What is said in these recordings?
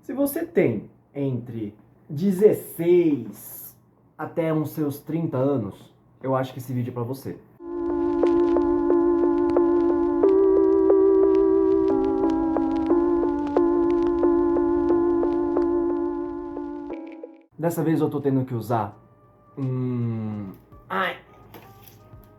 Se você tem entre 16 até uns seus 30 anos, eu acho que esse vídeo é pra você. Dessa vez eu tô tendo que usar um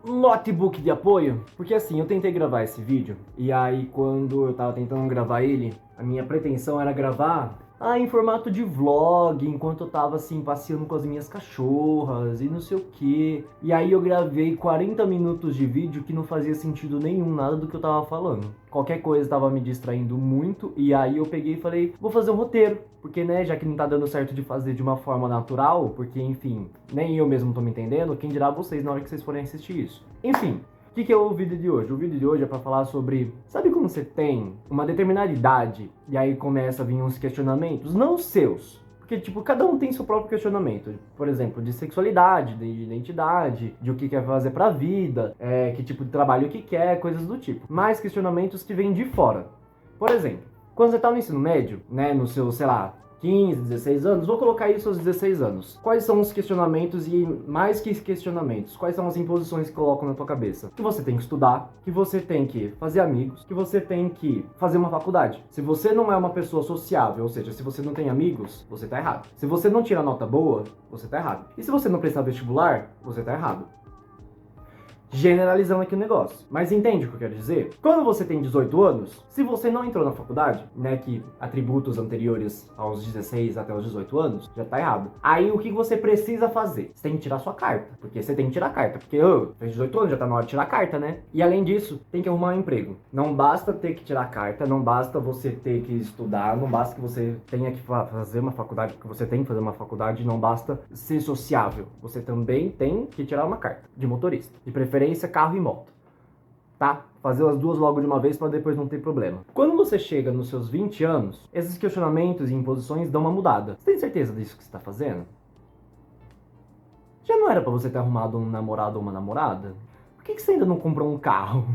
notebook de apoio, porque assim, eu tentei gravar esse vídeo, e aí quando eu tava tentando gravar ele, a minha pretensão era gravar em formato de vlog, enquanto eu tava assim, passeando com as minhas cachorras e não sei o que. E aí eu gravei 40 minutos de vídeo que não fazia sentido nenhum, nada do que eu tava falando. Qualquer coisa tava me distraindo muito, e aí eu peguei e falei, vou fazer um roteiro. Porque, né, já que não tá dando certo de fazer de uma forma natural, porque, enfim, nem eu mesmo tô me entendendo, quem dirá vocês na hora que vocês forem assistir isso. Enfim, o que é o vídeo de hoje? O vídeo de hoje é pra falar sobre... Sabe quando você tem uma determinada idade e aí começa a vir uns questionamentos? Não seus, porque, tipo, cada um tem seu próprio questionamento. Por exemplo, de sexualidade, de identidade, de o que quer fazer pra vida, que tipo de trabalho que quer, coisas do tipo. Mais questionamentos que vêm de fora. Por exemplo, quando você tá no ensino médio, né, no seu, sei lá, 15, 16 anos, vou colocar isso aos 16 anos. Quais são os questionamentos e, mais que questionamentos, quais são as imposições que colocam na tua cabeça? Que você tem que estudar, que você tem que fazer amigos, que você tem que fazer uma faculdade. Se você não é uma pessoa sociável, ou seja, se você não tem amigos, você tá errado. Se você não tira nota boa, você tá errado. E se você não prestar vestibular, você tá errado. Generalizando aqui o negócio. Mas entende o que eu quero dizer? Quando você tem 18 anos, se você não entrou na faculdade, né, que atributos anteriores aos 16 até os 18 anos, já tá errado. Aí o que você precisa fazer? Você tem que tirar sua carta. Porque você tem que tirar a carta. Porque, fez 18 anos, já tá na hora de tirar a carta, né? E além disso, tem que arrumar um emprego. Não basta ter que tirar a carta, não basta você ter que estudar, não basta que você tenha que fazer uma faculdade, porque você tem que fazer uma faculdade, não basta ser sociável. Você também tem que tirar uma carta de motorista. De preferência, carro e moto, tá? Fazer as duas logo de uma vez para depois não ter problema. Quando você chega nos seus 20 anos, esses questionamentos e imposições dão uma mudada. Você tem certeza disso que você está fazendo? Já não era para você ter arrumado um namorado ou uma namorada? Por que você ainda não comprou um carro?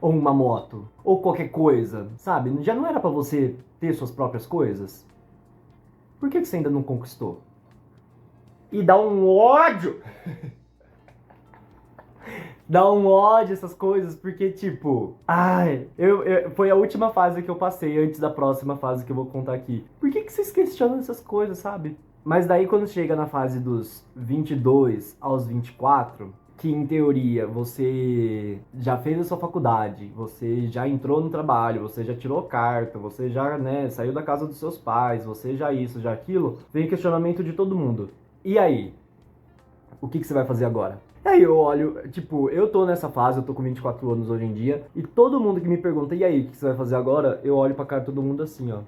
Ou uma moto? Ou qualquer coisa, sabe? Já não era para você ter suas próprias coisas? Por que você ainda não conquistou? E dá um ódio! Dá um ódio essas coisas, porque, tipo... foi a última fase que eu passei, antes da próxima fase que eu vou contar aqui. Por que vocês questionam essas coisas, sabe? Mas daí, quando chega na fase dos 22 aos 24, que, em teoria, você já fez a sua faculdade, você já entrou no trabalho, você já tirou carta, você já, né, saiu da casa dos seus pais, você já isso, já aquilo, vem questionamento de todo mundo. E aí? O que você vai fazer agora? Aí eu olho, tipo, eu tô nessa fase, eu tô com 24 anos hoje em dia, e todo mundo que me pergunta, e aí, o que você vai fazer agora? Eu olho pra cara de todo mundo assim, ó.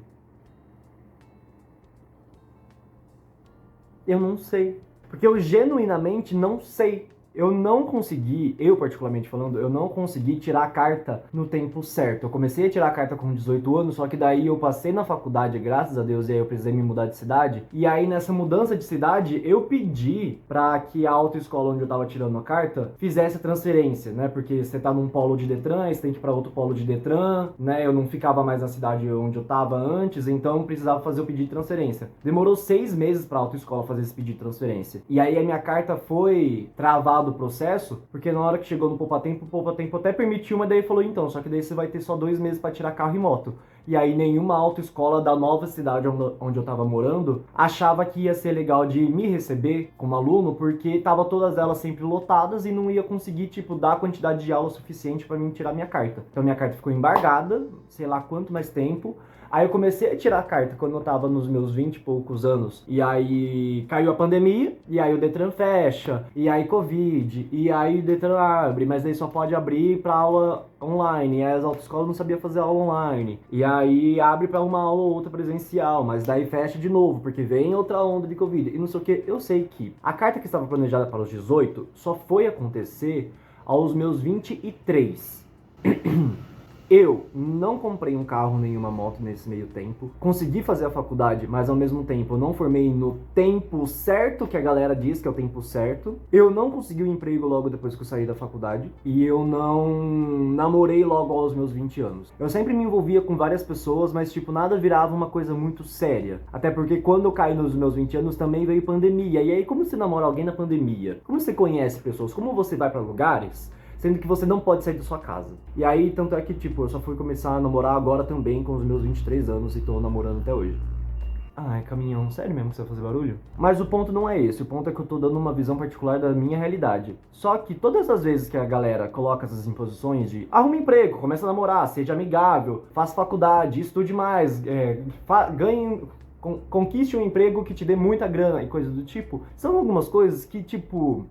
Eu não sei. Porque eu genuinamente não sei. Eu não consegui, eu particularmente falando, eu não consegui tirar a carta no tempo certo. Eu comecei a tirar a carta com 18 anos, só que daí eu passei na faculdade, graças a Deus, e aí eu precisei me mudar de cidade. E aí nessa mudança de cidade, eu pedi pra que a autoescola onde eu tava tirando a carta fizesse a transferência, né? Porque você tá num polo de Detran, aí você tem que ir pra outro polo de Detran, né? Eu não ficava mais na cidade onde eu tava antes, então eu precisava fazer o pedido de transferência. Demorou 6 meses pra autoescola fazer esse pedido de transferência. E aí a minha carta foi travada do processo, porque na hora que chegou no poupa-tempo, o poupa-tempo até permitiu, mas daí falou, então, só que daí você vai ter só 2 meses para tirar carro e moto. E aí nenhuma autoescola da nova cidade onde eu tava morando achava que ia ser legal de me receber como aluno, porque tava todas elas sempre lotadas e não ia conseguir, tipo, dar a quantidade de aula suficiente para mim tirar minha carta. Então minha carta ficou embargada, sei lá quanto mais tempo. Aí eu comecei a tirar a carta quando eu tava nos meus 20 e poucos anos. E aí caiu a pandemia, e aí o Detran fecha, e aí Covid, e aí o Detran abre, mas daí só pode abrir pra aula online. E aí as autoescolas não sabiam fazer aula online. E aí abre pra uma aula ou outra presencial, mas daí fecha de novo, porque vem outra onda de Covid. E não sei o que, eu sei que a carta que estava planejada para os 18 só foi acontecer aos meus 23. Eu não comprei um carro nem uma moto nesse meio tempo. Consegui fazer a faculdade, mas ao mesmo tempo eu não formei no tempo certo que a galera diz que é o tempo certo. Eu não consegui um emprego logo depois que eu saí da faculdade. E eu não namorei logo aos meus 20 anos. Eu sempre me envolvia com várias pessoas, mas tipo, nada virava uma coisa muito séria. Até porque quando eu caí nos meus 20 anos também veio pandemia. E aí como você namora alguém na pandemia? Como você conhece pessoas? Como você vai pra lugares? Sendo que você não pode sair da sua casa. E aí, tanto é que, tipo, eu só fui começar a namorar agora também com os meus 23 anos e tô namorando até hoje. Ai, caminhão, sério mesmo que você vai fazer barulho? Mas o ponto não é esse, o ponto é que eu tô dando uma visão particular da minha realidade. Só que todas as vezes que a galera coloca essas imposições de arruma emprego, começa a namorar, seja amigável, faça faculdade, estude mais, ganhe... conquiste um emprego que te dê muita grana e coisas do tipo, são algumas coisas que, tipo...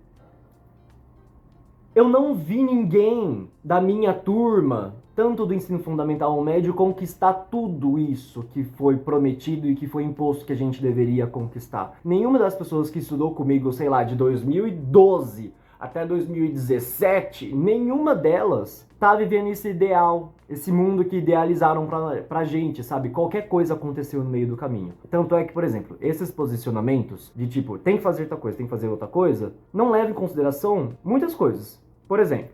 Eu não vi ninguém da minha turma, tanto do ensino fundamental ao médio, conquistar tudo isso que foi prometido e que foi imposto que a gente deveria conquistar. Nenhuma das pessoas que estudou comigo, sei lá, de 2012 até 2017, nenhuma delas tá vivendo esse ideal, esse mundo que idealizaram pra gente, sabe? Qualquer coisa aconteceu no meio do caminho. Tanto é que, por exemplo, esses posicionamentos de tipo, tem que fazer tal coisa, tem que fazer outra coisa, não levam em consideração muitas coisas. Por exemplo,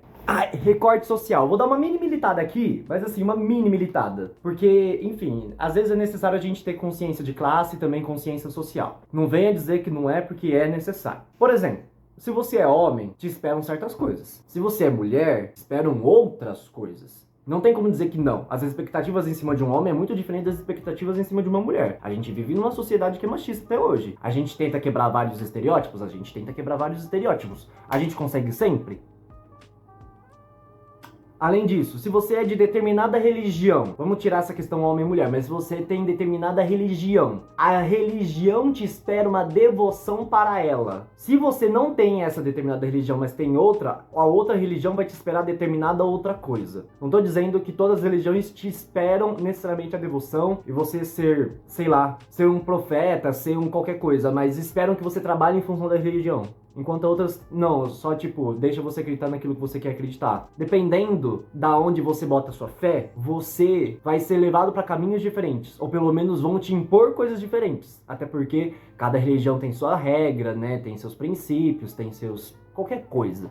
recorte social. Vou dar uma mini militada aqui, mas assim, uma mini militada. Porque, enfim, às vezes é necessário a gente ter consciência de classe e também consciência social. Não venha dizer que não é porque é necessário. Por exemplo, se você é homem, te esperam certas coisas. Se você é mulher, te esperam outras coisas. Não tem como dizer que não. As expectativas em cima de um homem é muito diferente das expectativas em cima de uma mulher. A gente vive numa sociedade que é machista até hoje. A gente tenta quebrar vários estereótipos? A gente tenta quebrar vários estereótipos. A gente consegue sempre? Além disso, se você é de determinada religião, vamos tirar essa questão homem e mulher, mas se você tem determinada religião, a religião te espera uma devoção para ela. Se você não tem essa determinada religião, mas tem outra, a outra religião vai te esperar determinada outra coisa. Não tô dizendo que todas as religiões te esperam necessariamente a devoção e você ser, sei lá, ser um profeta, ser um qualquer coisa, mas esperam que você trabalhe em função da religião. Enquanto outras, não, só tipo, deixa você acreditar naquilo que você quer acreditar. Dependendo da onde você bota a sua fé, você vai ser levado para caminhos diferentes. Ou pelo menos vão te impor coisas diferentes. Até porque cada religião tem sua regra, né? Tem seus princípios, tem seus... qualquer coisa.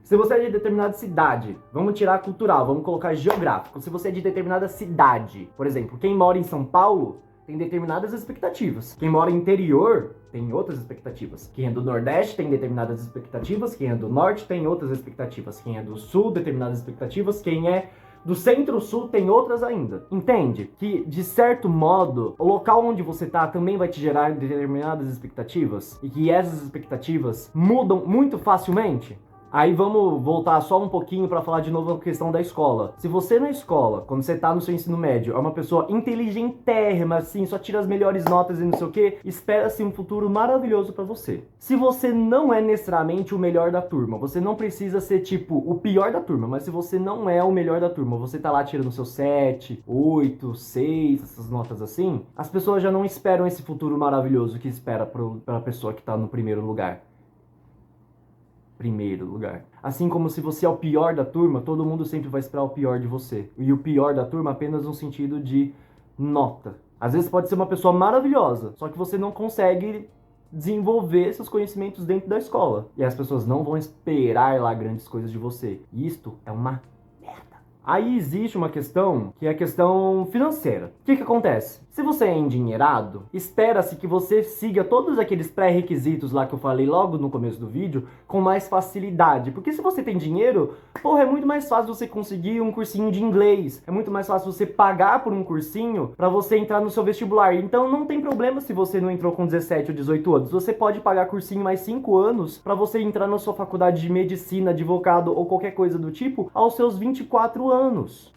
Se você é de determinada cidade, vamos tirar cultural, vamos colocar geográfico. Se você é de determinada cidade, por exemplo, quem mora em São Paulo tem determinadas expectativas. Quem mora no interior tem outras expectativas. Quem é do Nordeste tem determinadas expectativas. Quem é do Norte tem outras expectativas. Quem é do Sul, determinadas expectativas. Quem é do Centro-Sul tem outras ainda. Entende? Que, de certo modo, o local onde você tá também vai te gerar determinadas expectativas. E que essas expectativas mudam muito facilmente. Aí vamos voltar só um pouquinho para falar de novo a questão da escola. Se você na escola, quando você tá no seu ensino médio, é uma pessoa inteligentérrima, assim, só tira as melhores notas e não sei o que, espera-se um futuro maravilhoso para você. Se você não é necessariamente o melhor da turma, você não precisa ser tipo o pior da turma, mas se você não é o melhor da turma, você tá lá tirando seu 7, 8, 6, essas notas assim, as pessoas já não esperam esse futuro maravilhoso que espera pra pessoa que tá no primeiro lugar. Assim como se você é o pior da turma, todo mundo sempre vai esperar o pior de você. E o pior da turma apenas no sentido de nota. Às vezes pode ser uma pessoa maravilhosa, só que você não consegue desenvolver seus conhecimentos dentro da escola. E as pessoas não vão esperar lá grandes coisas de você. E isto é uma merda. Aí existe uma questão, que é a questão financeira. O que acontece? Se você é endinheirado, espera-se que você siga todos aqueles pré-requisitos lá que eu falei logo no começo do vídeo com mais facilidade. Porque se você tem dinheiro, porra, é muito mais fácil você conseguir um cursinho de inglês. É muito mais fácil você pagar por um cursinho pra você entrar no seu vestibular. Então não tem problema se você não entrou com 17 ou 18 anos. Você pode pagar cursinho mais 5 anos pra você entrar na sua faculdade de medicina, advogado ou qualquer coisa do tipo aos seus 24 anos.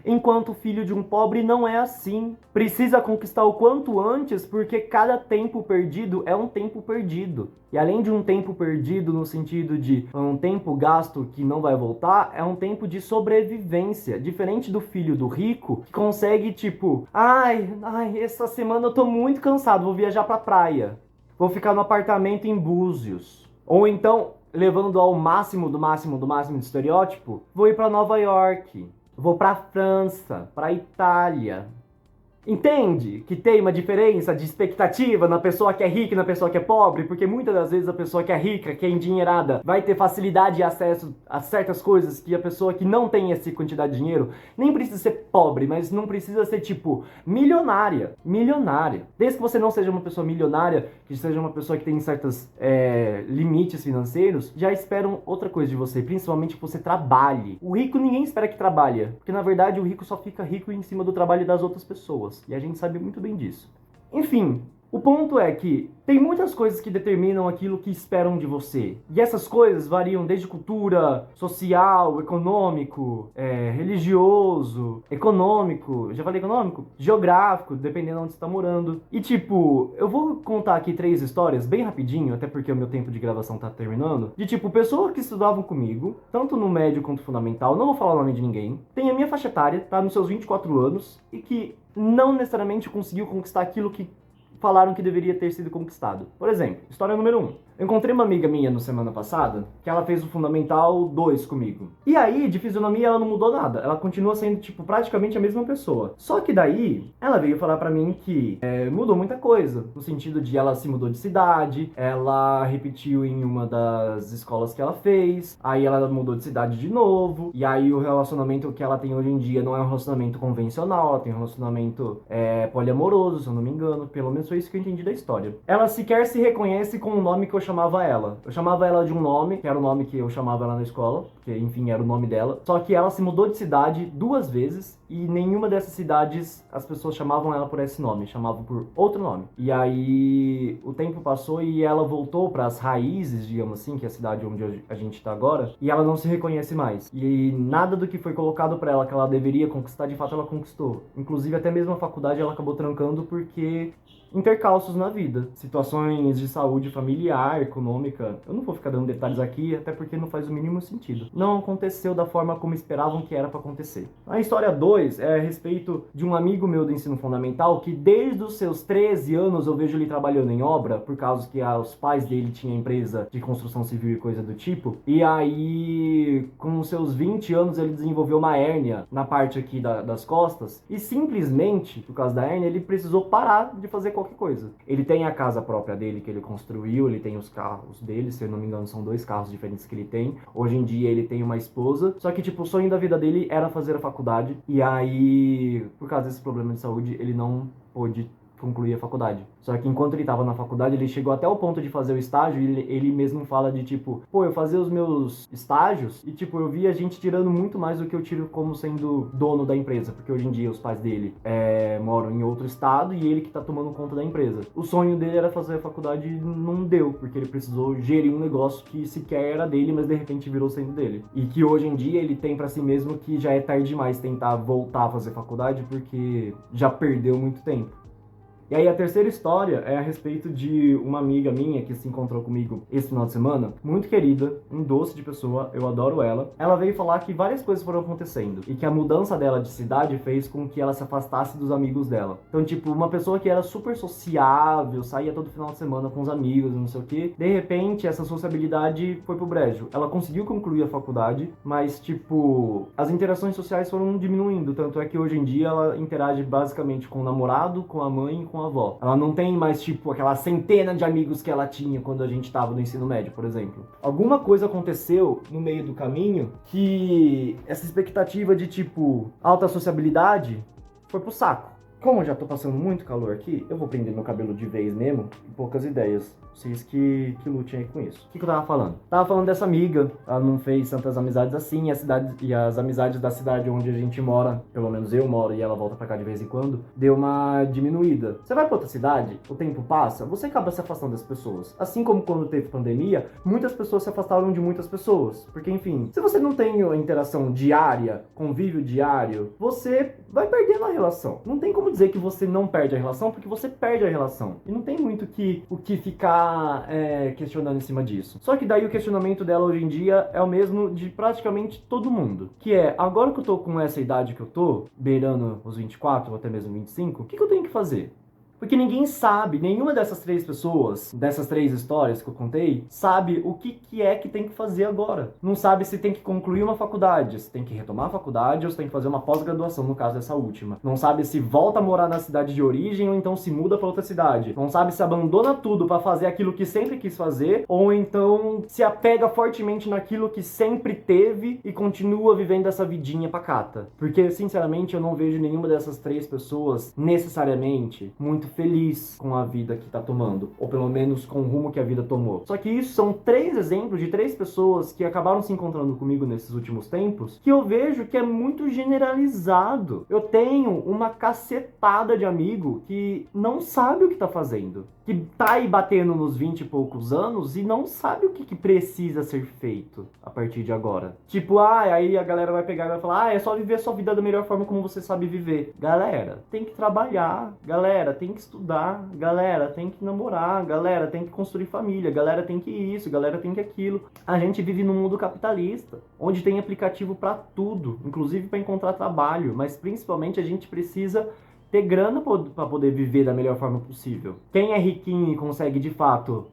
Enquanto o filho de um pobre não é assim. Precisa conquistar o quanto antes, porque cada tempo perdido é um tempo perdido. E além de um tempo perdido no sentido de um tempo gasto que não vai voltar, é um tempo de sobrevivência. Diferente do filho do rico, que consegue tipo, ai, essa semana eu tô muito cansado, vou viajar pra praia. Vou ficar no apartamento em Búzios. Ou então, levando ao máximo do estereótipo, vou ir pra Nova York. eu vou pra França, pra Itália. Entende que tem uma diferença de expectativa na pessoa que é rica e na pessoa que é pobre? Porque muitas das vezes a pessoa que é rica, que é endinheirada, vai ter facilidade de acesso a certas coisas que a pessoa que não tem essa quantidade de dinheiro nem precisa ser pobre, mas não precisa ser, tipo, milionária. Milionária. Desde que você não seja uma pessoa milionária, que seja uma pessoa que tem certos limites financeiros, já esperam outra coisa de você, principalmente que você trabalhe. O rico ninguém espera que trabalhe, porque na verdade o rico só fica rico em cima do trabalho das outras pessoas. E a gente sabe muito bem disso. Enfim, o ponto é que tem muitas coisas que determinam aquilo que esperam de você. E essas coisas variam desde cultura, social, econômico, religioso, econômico, já falei econômico? Geográfico, dependendo de onde você tá morando. E tipo, eu vou contar aqui 3 histórias bem rapidinho, até porque o meu tempo de gravação tá terminando. De tipo, pessoas que estudavam comigo, tanto no médio quanto fundamental, não vou falar o nome de ninguém, tem a minha faixa etária, tá nos seus 24 anos, e que não necessariamente conseguiu conquistar aquilo que falaram que deveria ter sido conquistado. Por exemplo, história número 1. Eu encontrei uma amiga minha no semana passada, que ela fez o Fundamental 2 comigo. E aí, de fisionomia, ela não mudou nada. Ela continua sendo, tipo, praticamente a mesma pessoa. Só que daí, ela veio falar pra mim que mudou muita coisa. No sentido de ela se mudou de cidade, ela repetiu em uma das escolas que ela fez, aí ela mudou de cidade de novo, e aí o relacionamento que ela tem hoje em dia não é um relacionamento convencional, ela tem um relacionamento poliamoroso, se eu não me engano. Pelo menos foi isso que eu entendi da história. Ela sequer se reconhece com o nome que eu chamava ela. Eu chamava ela de um nome, que era o nome que eu chamava ela na escola, porque, enfim, era o nome dela. Só que ela se mudou de cidade 2 vezes e nenhuma dessas cidades as pessoas chamavam ela por esse nome, chamavam por outro nome. E aí o tempo passou e ela voltou para as raízes, digamos assim, que é a cidade onde a gente tá agora, e ela não se reconhece mais. E nada do que foi colocado para ela que ela deveria conquistar, de fato ela conquistou. Inclusive até mesmo a faculdade ela acabou trancando porque intercalços na vida, situações de saúde familiar, econômica. Eu não vou ficar dando detalhes aqui, até porque não faz o mínimo sentido. Não aconteceu da forma como esperavam que era para acontecer. A história 2 é a respeito de um amigo meu do ensino fundamental que desde os seus 13 anos eu vejo ele trabalhando em obra, por causa que os pais dele tinham empresa de construção civil e coisa do tipo. E aí, com os seus 20 anos, ele desenvolveu uma hérnia na parte aqui das costas e simplesmente, por causa da hérnia, ele precisou parar de fazer qualquer coisa. Ele tem a casa própria dele que ele construiu, ele tem os carros dele, se eu não me engano são 2 carros diferentes que ele tem. Hoje em dia ele tem uma esposa, só que tipo, o sonho da vida dele era fazer a faculdade, e aí, por causa desse problema de saúde, ele não pôde concluir a faculdade. Só que enquanto ele tava na faculdade, ele chegou até o ponto de fazer o estágio e ele mesmo fala de tipo, pô, eu fazia os meus estágios e tipo, eu via a gente tirando muito mais do que eu tiro como sendo dono da empresa, porque hoje em dia os pais dele moram em outro estado e ele que tá tomando conta da empresa. O sonho dele era fazer a faculdade e não deu, porque ele precisou gerir um negócio que sequer era dele, mas de repente virou sendo dele. E que hoje em dia ele tem pra si mesmo que já é tarde demais tentar voltar a fazer faculdade, porque já perdeu muito tempo. E aí a terceira história é a respeito de uma amiga minha que se encontrou comigo esse final de semana, muito querida, um doce de pessoa, eu adoro ela. Ela veio falar que várias coisas foram acontecendo e que a mudança dela de cidade fez com que ela se afastasse dos amigos dela. Então, tipo, uma pessoa que era super sociável, saía todo final de semana com os amigos, não sei o que, de repente essa sociabilidade foi pro brejo. Ela conseguiu concluir a faculdade, mas, tipo, as interações sociais foram diminuindo, tanto é que hoje em dia ela interage basicamente com o namorado, com a mãe e com a avó. Ela não tem mais, tipo, aquela centena de amigos que ela tinha quando a gente tava no ensino médio, por exemplo. Alguma coisa aconteceu no meio do caminho que essa expectativa de, tipo, alta sociabilidade foi pro saco. Como eu já tô passando muito calor aqui, eu vou prender meu cabelo de vez mesmo e poucas ideias. Vocês que lutem aí com isso. O que eu tava falando? Tava falando dessa amiga, ela não fez tantas amizades assim, e as amizades da cidade onde a gente mora, pelo menos eu moro e ela volta pra cá de vez em quando, deu uma diminuída. Você vai pra outra cidade, o tempo passa, você acaba se afastando das pessoas. Assim como quando teve pandemia, muitas pessoas se afastaram de muitas pessoas. Porque, enfim, se você não tem a interação diária, convívio diário, você vai perdendo a relação. Não tem como dizer que você não perde a relação, porque você perde a relação. E não tem muito o que ficar questionando em cima disso. Só que daí o questionamento dela hoje em dia é o mesmo de praticamente todo mundo. Que é, agora que eu tô com essa idade que eu tô, beirando os 24 ou até mesmo 25, o que eu tenho que fazer? Porque ninguém sabe, nenhuma dessas 3 pessoas, dessas 3 histórias que eu contei, sabe o que é que tem que fazer agora. Não sabe se tem que concluir uma faculdade, se tem que retomar a faculdade ou se tem que fazer uma pós-graduação, no caso dessa última. Não sabe se volta a morar na cidade de origem ou então se muda para outra cidade. Não sabe se abandona tudo para fazer aquilo que sempre quis fazer ou então se apega fortemente naquilo que sempre teve e continua vivendo essa vidinha pacata. Porque, sinceramente, eu não vejo nenhuma dessas 3 pessoas necessariamente muito feliz com a vida que tá tomando, ou pelo menos com o rumo que a vida tomou. Só que isso são 3 exemplos de 3 pessoas que acabaram se encontrando comigo nesses últimos tempos, que eu vejo que é muito generalizado. Eu tenho uma cacetada de amigo que não sabe o que tá fazendo, que tá aí batendo nos 20 e poucos anos e não sabe o que precisa ser feito a partir de agora. Tipo, aí a galera vai pegar e vai falar, é só viver a sua vida da melhor forma como você sabe viver. Galera, tem que trabalhar, galera, tem que estudar, galera, tem que namorar, galera, tem que construir família, galera, tem que isso, galera, tem que aquilo. A gente vive num mundo capitalista, onde tem aplicativo pra tudo, inclusive pra encontrar trabalho, mas principalmente a gente precisa ter grana para poder viver da melhor forma possível. Quem é riquinho e consegue de fato,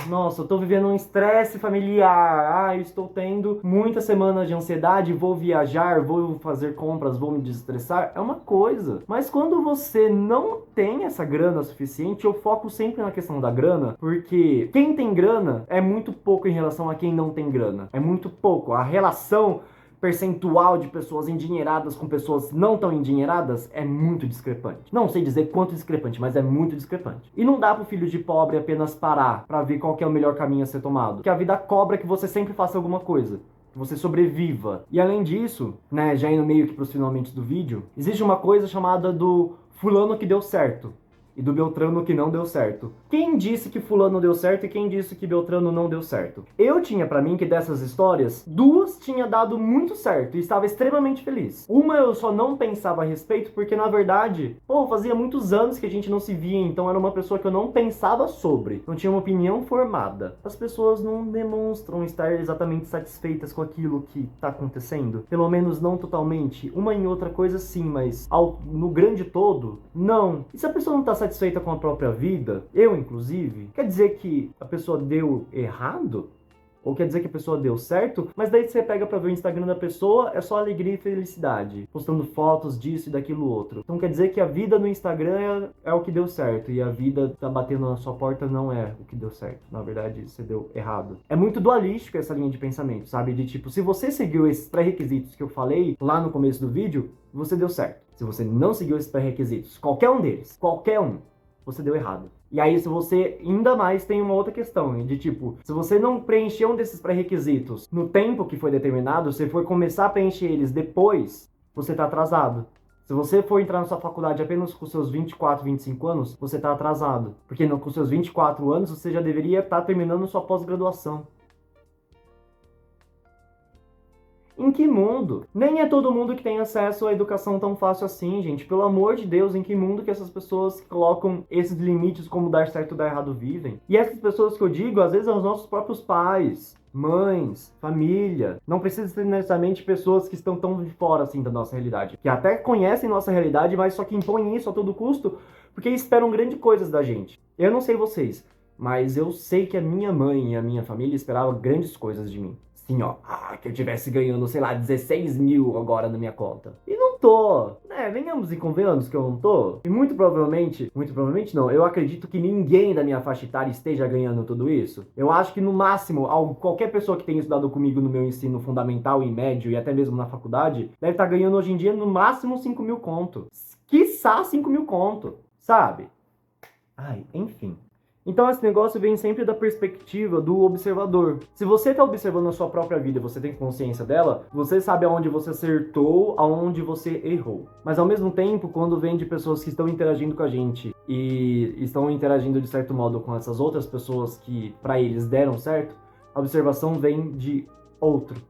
nossa, eu tô vivendo um estresse familiar, estou tendo muitas semanas de ansiedade, vou viajar, vou fazer compras, vou me desestressar, é uma coisa. Mas quando você não tem essa grana suficiente, eu foco sempre na questão da grana, porque quem tem grana é muito pouco em relação a quem não tem grana. É muito pouco. A relação percentual de pessoas endinheiradas com pessoas não tão endinheiradas é muito discrepante. Não sei dizer quanto discrepante, mas é muito discrepante. E não dá pro filho de pobre apenas parar pra ver qual que é o melhor caminho a ser tomado. Porque a vida cobra que você sempre faça alguma coisa, que você sobreviva. E além disso, né, já indo meio que pros finalmente do vídeo, existe uma coisa chamada do fulano que deu certo e do Beltrano que não deu certo. Quem disse que fulano deu certo e quem disse que Beltrano não deu certo? Eu tinha pra mim que dessas histórias, 2 tinha dado muito certo e estava extremamente feliz. Uma eu só não pensava a respeito porque, na verdade, fazia muitos anos que a gente não se via, então era uma pessoa que eu não pensava sobre, não tinha uma opinião formada. As pessoas não demonstram estar exatamente satisfeitas com aquilo que tá acontecendo, pelo menos não totalmente. Uma em outra coisa sim, mas no grande todo, não. E se a pessoa não tá satisfeita com a própria vida, eu inclusive, quer dizer que a pessoa deu errado? Ou quer dizer que a pessoa deu certo? Mas daí você pega pra ver o Instagram da pessoa, é só alegria e felicidade, postando fotos disso e daquilo outro. Então quer dizer que a vida no Instagram é o que deu certo, e a vida tá batendo na sua porta não é o que deu certo. Na verdade, você deu errado. É muito dualístico essa linha de pensamento, sabe? De tipo, se você seguiu esses pré-requisitos que eu falei lá no começo do vídeo, você deu certo. Se você não seguiu esses pré-requisitos, qualquer um deles, qualquer um, você deu errado. E aí, se você ainda mais tem uma outra questão, de tipo, se você não preencher um desses pré-requisitos no tempo que foi determinado, se for começar a preencher eles depois, você tá atrasado. Se você for entrar na sua faculdade apenas com seus 24, 25 anos, você tá atrasado. Porque com seus 24 anos, você já deveria estar terminando sua pós-graduação. Em que mundo? Nem é todo mundo que tem acesso à educação tão fácil assim, gente. Pelo amor de Deus, em que mundo que essas pessoas que colocam esses limites como dar certo ou dar errado vivem? E essas pessoas que eu digo, às vezes, são os nossos próprios pais, mães, família. Não precisa ser necessariamente pessoas que estão tão de fora assim da nossa realidade, que até conhecem nossa realidade, mas só que impõem isso a todo custo porque esperam grandes coisas da gente. Eu não sei vocês, mas eu sei que a minha mãe e a minha família esperavam grandes coisas de mim. Assim, ó, que eu tivesse ganhando, sei lá, 16 mil agora na minha conta. E não tô, né? Venhamos e convenhamos que eu não tô. E muito provavelmente não, eu acredito que ninguém da minha faixa etária esteja ganhando tudo isso. Eu acho que no máximo, qualquer pessoa que tenha estudado comigo no meu ensino fundamental e médio e até mesmo na faculdade, deve estar ganhando hoje em dia no máximo 5 mil conto. Quiçá 5 mil conto, sabe? Enfim. Então esse negócio vem sempre da perspectiva do observador. Se você está observando a sua própria vida e você tem consciência dela, você sabe aonde você acertou, aonde você errou. Mas ao mesmo tempo, quando vem de pessoas que estão interagindo com a gente e estão interagindo de certo modo com essas outras pessoas que para eles deram certo, a observação vem de outro.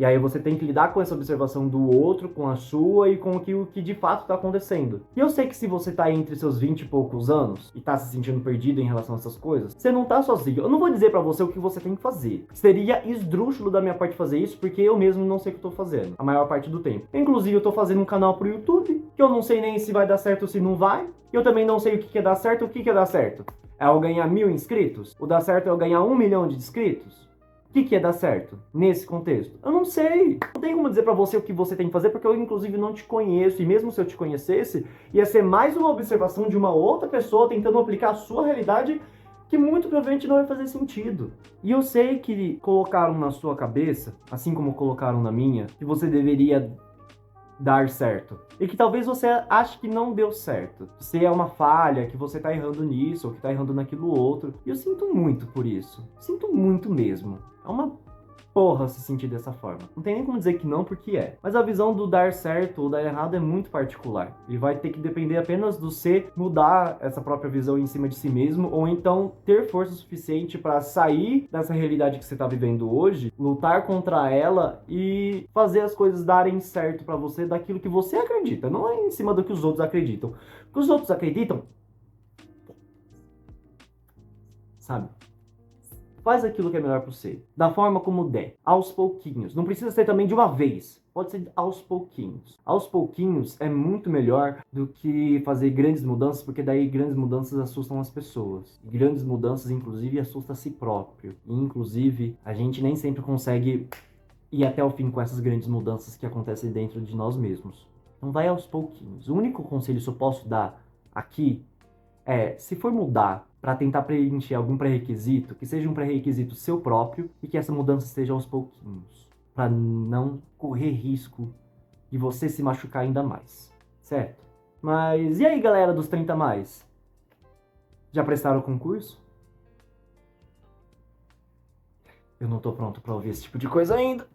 E aí você tem que lidar com essa observação do outro, com a sua e com o que de fato tá acontecendo. E eu sei que se você tá entre seus 20 e poucos anos e tá se sentindo perdido em relação a essas coisas, você não tá sozinho. Eu não vou dizer pra você o que você tem que fazer. Seria esdrúxulo da minha parte fazer isso, porque eu mesmo não sei o que eu tô fazendo a maior parte do tempo. Inclusive, eu tô fazendo um canal pro YouTube, que eu não sei nem se vai dar certo ou se não vai. Eu também não sei o que é dar certo. O que é dar certo? É eu ganhar 1000 inscritos? O dar certo é eu ganhar 1 milhão de inscritos? O que é dar certo nesse contexto? Eu não sei. Não tem como dizer pra você o que você tem que fazer, porque eu, inclusive, não te conheço. E mesmo se eu te conhecesse, ia ser mais uma observação de uma outra pessoa tentando aplicar a sua realidade, que muito provavelmente não vai fazer sentido. E eu sei que colocaram na sua cabeça, assim como colocaram na minha, que você deveria dar certo. E que talvez você ache que não deu certo. Se é uma falha, que você tá errando nisso, ou que tá errando naquilo outro. E eu sinto muito por isso. Sinto muito mesmo. É uma porra se sentir dessa forma. Não tem nem como dizer que não, porque é. Mas a visão do dar certo ou dar errado é muito particular. E vai ter que depender apenas do você mudar essa própria visão em cima de si mesmo, ou então ter força suficiente para sair dessa realidade que você tá vivendo hoje, lutar contra ela e fazer as coisas darem certo para você daquilo que você acredita. Não é em cima do que os outros acreditam. O que os outros acreditam, sabe? Faz aquilo que é melhor para você, da forma como der, aos pouquinhos. Não precisa ser também de uma vez, pode ser aos pouquinhos. Aos pouquinhos é muito melhor do que fazer grandes mudanças, porque daí grandes mudanças assustam as pessoas. E grandes mudanças, inclusive, assustam a si próprio. E, inclusive, a gente nem sempre consegue ir até o fim com essas grandes mudanças que acontecem dentro de nós mesmos. Então vai aos pouquinhos. O único conselho que eu posso dar aqui é, se for mudar para tentar preencher algum pré-requisito, que seja um pré-requisito seu próprio e que essa mudança seja aos pouquinhos, para não correr risco de você se machucar ainda mais, certo? Mas e aí, galera dos 30 mais? Já prestaram o concurso? Eu não tô pronto para ouvir esse tipo de coisa ainda.